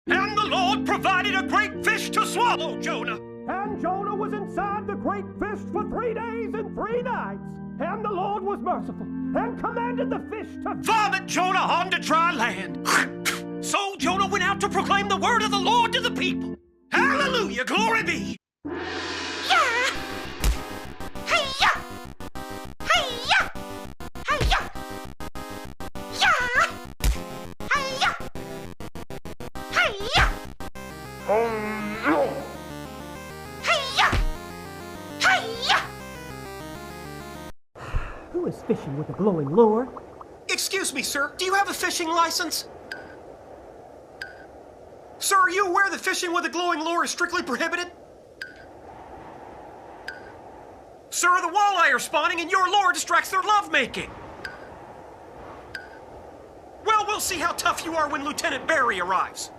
And the Lord provided a great fish to swallow Jonah. And Jonah was inside the great fish for 3 days and 3 nights. And the Lord was merciful and commanded the fish to vomit Jonah onto dry land. So Jonah went out to proclaim the word of the Lord to the people. Hallelujah, glory be. Who is fishing with a glowing lure? Excuse me, sir. Do you have a fishing license? Sir, are you aware that fishing with a glowing lure is strictly prohibited? Sir, the walleye are spawning and your lure distracts their lovemaking. Well, we'll see how tough you are when Lieutenant Barry arrives.